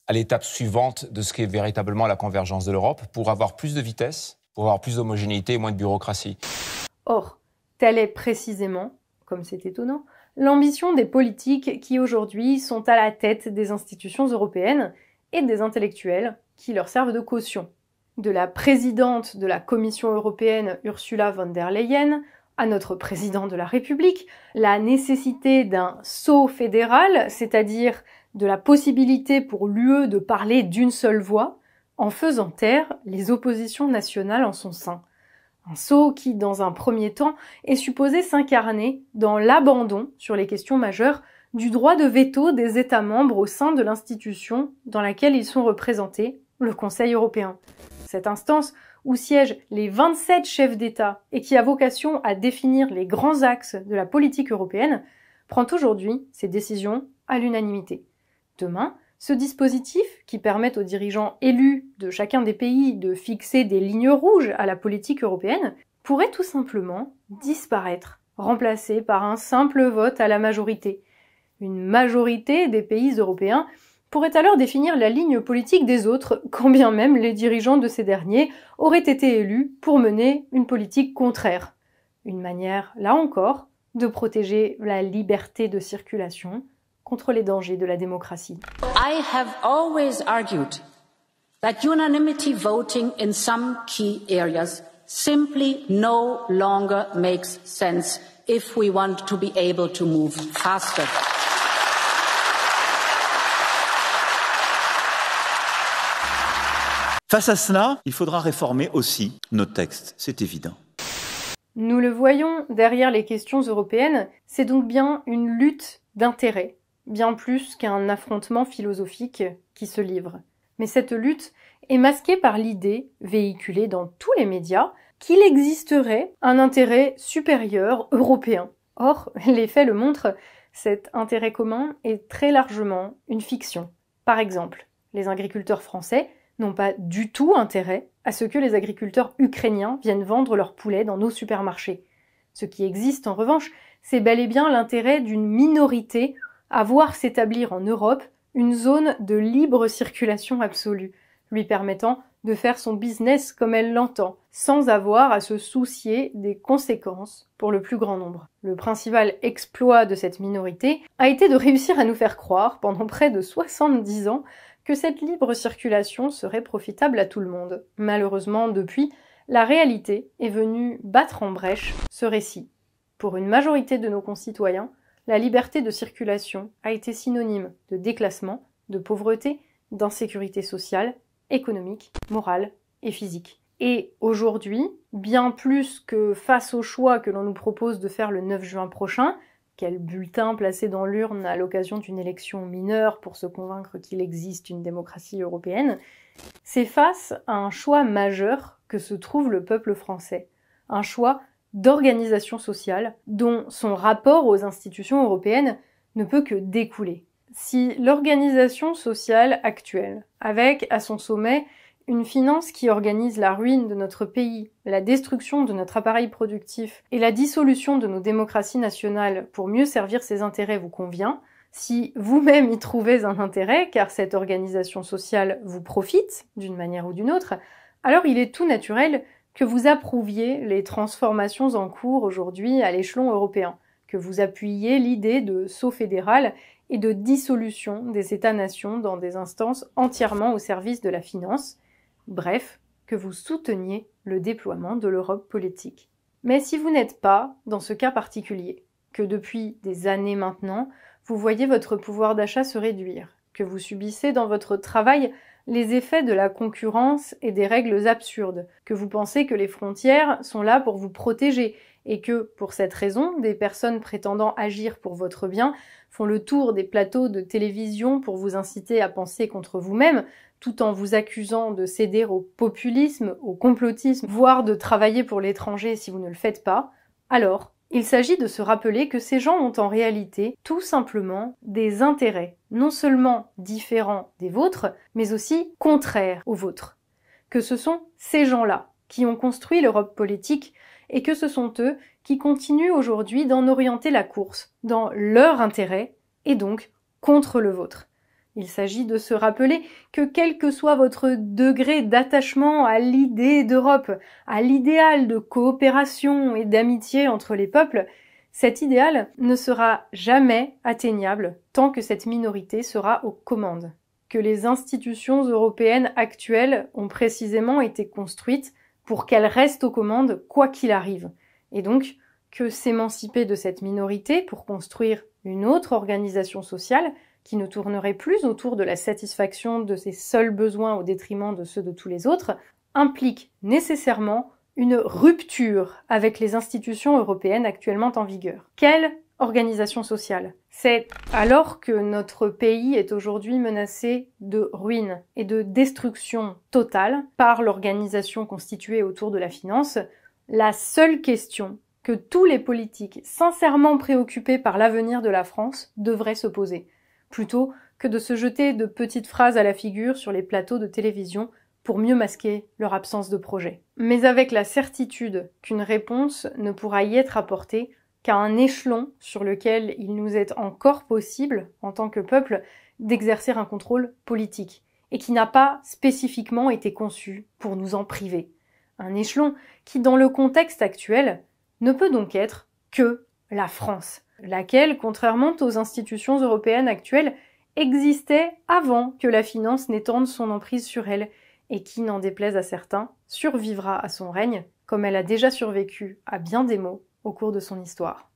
à l'étape suivante de ce qu'est véritablement la convergence de l'Europe pour avoir plus de vitesse, pour avoir plus d'homogénéité et moins de bureaucratie. Or, telle est précisément, comme c'est étonnant, l'ambition des politiques qui aujourd'hui sont à la tête des institutions européennes et des intellectuels qui leur servent de caution. De la présidente de la Commission européenne Ursula von der Leyen à notre président de la République, la nécessité d'un sceau fédéral, c'est-à-dire de la possibilité pour l'UE de parler d'une seule voix, en faisant taire les oppositions nationales en son sein. Un sceau qui, dans un premier temps, est supposé s'incarner dans l'abandon, sur les questions majeures, du droit de veto des États membres au sein de l'institution dans laquelle ils sont représentés, le Conseil européen. Cette instance, où siègent les 27 chefs d'État et qui a vocation à définir les grands axes de la politique européenne, prend aujourd'hui ses décisions à l'unanimité. Demain, ce dispositif, qui permet aux dirigeants élus de chacun des pays de fixer des lignes rouges à la politique européenne, pourrait tout simplement disparaître, remplacé par un simple vote à la majorité. Une majorité des pays européens pourrait alors définir la ligne politique des autres, quand bien même les dirigeants de ces derniers auraient été élus pour mener une politique contraire. Une manière, là encore, de protéger la liberté de circulation contre les dangers de la démocratie. I have always argued that unanimity voting in some key areas simply no longer makes sense if we want to be able to move faster. Face à cela, il faudra réformer aussi nos textes, c'est évident. Nous le voyons derrière les questions européennes, c'est donc bien une lutte d'intérêts, bien plus qu'un affrontement philosophique qui se livre. Mais cette lutte est masquée par l'idée, véhiculée dans tous les médias, qu'il existerait un intérêt supérieur européen. Or, les faits le montrent, cet intérêt commun est très largement une fiction. Par exemple, les agriculteurs français n'ont pas du tout intérêt à ce que les agriculteurs ukrainiens viennent vendre leurs poulets dans nos supermarchés. Ce qui existe en revanche, c'est bel et bien l'intérêt d'une minorité à voir s'établir en Europe une zone de libre circulation absolue, lui permettant de faire son business comme elle l'entend, sans avoir à se soucier des conséquences pour le plus grand nombre. Le principal exploit de cette minorité a été de réussir à nous faire croire, pendant près de 70 ans, que cette libre circulation serait profitable à tout le monde. Malheureusement, depuis, la réalité est venue battre en brèche ce récit. Pour une majorité de nos concitoyens, la liberté de circulation a été synonyme de déclassement, de pauvreté, d'insécurité sociale, économique, morale et physique. Et aujourd'hui, bien plus que face au choix que l'on nous propose de faire le 9 juin prochain, quel bulletin placer dans l'urne à l'occasion d'une élection mineure pour se convaincre qu'il existe une démocratie européenne, c'est face à un choix majeur que se trouve le peuple français. Un choix d'organisation sociale dont son rapport aux institutions européennes ne peut que découler. Si l'organisation sociale actuelle, avec à son sommet une finance qui organise la ruine de notre pays, la destruction de notre appareil productif et la dissolution de nos démocraties nationales pour mieux servir ses intérêts vous convient, si vous-même y trouvez un intérêt, car cette organisation sociale vous profite d'une manière ou d'une autre, alors il est tout naturel que vous approuviez les transformations en cours aujourd'hui à l'échelon européen, que vous appuyiez l'idée de saut fédéral et de dissolution des États-nations dans des instances entièrement au service de la finance, bref, que vous souteniez le déploiement de l'Europe politique. Mais si vous n'êtes pas dans ce cas particulier, que depuis des années maintenant, vous voyez votre pouvoir d'achat se réduire, que vous subissez dans votre travail les effets de la concurrence et des règles absurdes, que vous pensez que les frontières sont là pour vous protéger et que, pour cette raison, des personnes prétendant agir pour votre bien font le tour des plateaux de télévision pour vous inciter à penser contre vous-même, tout en vous accusant de céder au populisme, au complotisme, voire de travailler pour l'étranger si vous ne le faites pas, alors il s'agit de se rappeler que ces gens ont en réalité tout simplement des intérêts, non seulement différents des vôtres, mais aussi contraires aux vôtres. Que ce sont ces gens-là qui ont construit l'Europe politique et que ce sont eux qui continuent aujourd'hui d'en orienter la course, dans leur intérêt et donc contre le vôtre. Il s'agit de se rappeler que quel que soit votre degré d'attachement à l'idée d'Europe, à l'idéal de coopération et d'amitié entre les peuples, cet idéal ne sera jamais atteignable tant que cette minorité sera aux commandes. Que les institutions européennes actuelles ont précisément été construites pour qu'elles restent aux commandes quoi qu'il arrive. Et donc, que s'émanciper de cette minorité pour construire une autre organisation sociale qui ne tournerait plus autour de la satisfaction de ses seuls besoins au détriment de ceux de tous les autres, implique nécessairement une rupture avec les institutions européennes actuellement en vigueur. Quelle organisation sociale? C'est alors que notre pays est aujourd'hui menacé de ruine et de destruction totale par l'organisation constituée autour de la finance, la seule question que tous les politiques sincèrement préoccupés par l'avenir de la France devraient se poser, plutôt que de se jeter de petites phrases à la figure sur les plateaux de télévision pour mieux masquer leur absence de projet. Mais avec la certitude qu'une réponse ne pourra y être apportée qu'à un échelon sur lequel il nous est encore possible, en tant que peuple, d'exercer un contrôle politique, et qui n'a pas spécifiquement été conçu pour nous en priver. Un échelon qui, dans le contexte actuel, ne peut donc être que la France. laquelle, contrairement aux institutions européennes actuelles, existait avant que la finance n'étende son emprise sur elle, et qui, n'en déplaise à certains, survivra à son règne, comme elle a déjà survécu à bien des maux au cours de son histoire.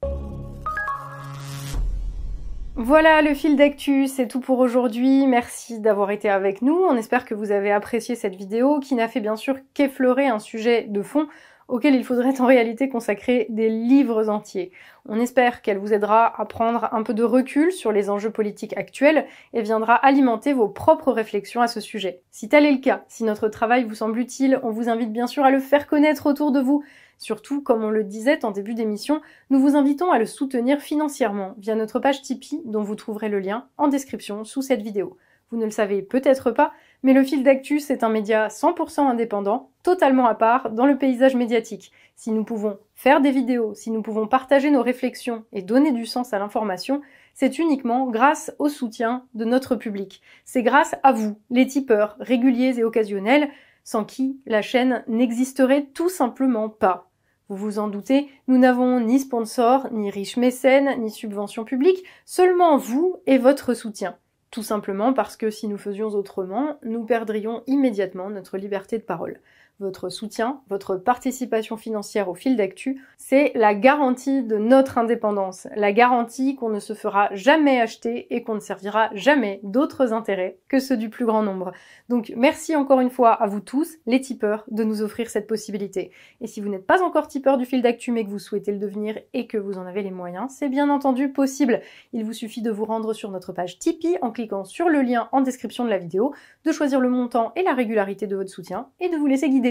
Voilà le fil d'actu, c'est tout pour aujourd'hui. Merci d'avoir été avec nous. On espère que vous avez apprécié cette vidéo qui n'a fait bien sûr qu'effleurer un sujet de fond auquel il faudrait en réalité consacrer des livres entiers. On espère qu'elle vous aidera à prendre un peu de recul sur les enjeux politiques actuels et viendra alimenter vos propres réflexions à ce sujet. Si tel est le cas, si notre travail vous semble utile, on vous invite bien sûr à le faire connaître autour de vous. Surtout, comme on le disait en début d'émission, nous vous invitons à le soutenir financièrement via notre page Tipeee dont vous trouverez le lien en description sous cette vidéo. Vous ne le savez peut-être pas, mais le fil d'actu, c'est un média 100% indépendant, totalement à part dans le paysage médiatique. Si nous pouvons faire des vidéos, si nous pouvons partager nos réflexions et donner du sens à l'information, c'est uniquement grâce au soutien de notre public. C'est grâce à vous, les tipeurs réguliers et occasionnels, sans qui la chaîne n'existerait tout simplement pas. Vous vous en doutez, nous n'avons ni sponsors, ni riches mécènes, ni subventions publiques, seulement vous et votre soutien. Tout simplement parce que si nous faisions autrement, nous perdrions immédiatement notre liberté de parole. Votre soutien, votre participation financière au fil d'actu, c'est la garantie de notre indépendance, la garantie qu'on ne se fera jamais acheter et qu'on ne servira jamais d'autres intérêts que ceux du plus grand nombre. Donc merci encore une fois à vous tous, les tipeurs, de nous offrir cette possibilité. Et si vous n'êtes pas encore tipeur du fil d'actu mais que vous souhaitez le devenir et que vous en avez les moyens, c'est bien entendu possible. Il vous suffit de vous rendre sur notre page Tipeee en cliquant sur le lien en description de la vidéo, de choisir le montant et la régularité de votre soutien et de vous laisser guider.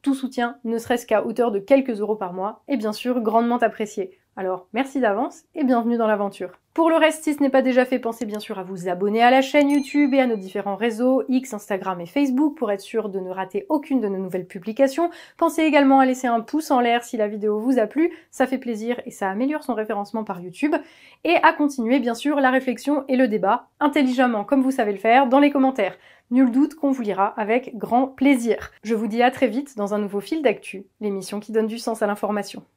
Tout soutien, ne serait-ce qu'à hauteur de quelques euros par mois, est bien sûr grandement apprécié. Alors merci d'avance et bienvenue dans l'aventure. Pour le reste, si ce n'est pas déjà fait, pensez bien sûr à vous abonner à la chaîne YouTube et à nos différents réseaux, X, Instagram et Facebook, pour être sûr de ne rater aucune de nos nouvelles publications. Pensez également à laisser un pouce en l'air si la vidéo vous a plu, ça fait plaisir et ça améliore son référencement par YouTube. Et à continuer bien sûr la réflexion et le débat, intelligemment comme vous savez le faire, dans les commentaires. Nul doute qu'on vous lira avec grand plaisir. Je vous dis à très vite dans un nouveau fil d'actu, l'émission qui donne du sens à l'information.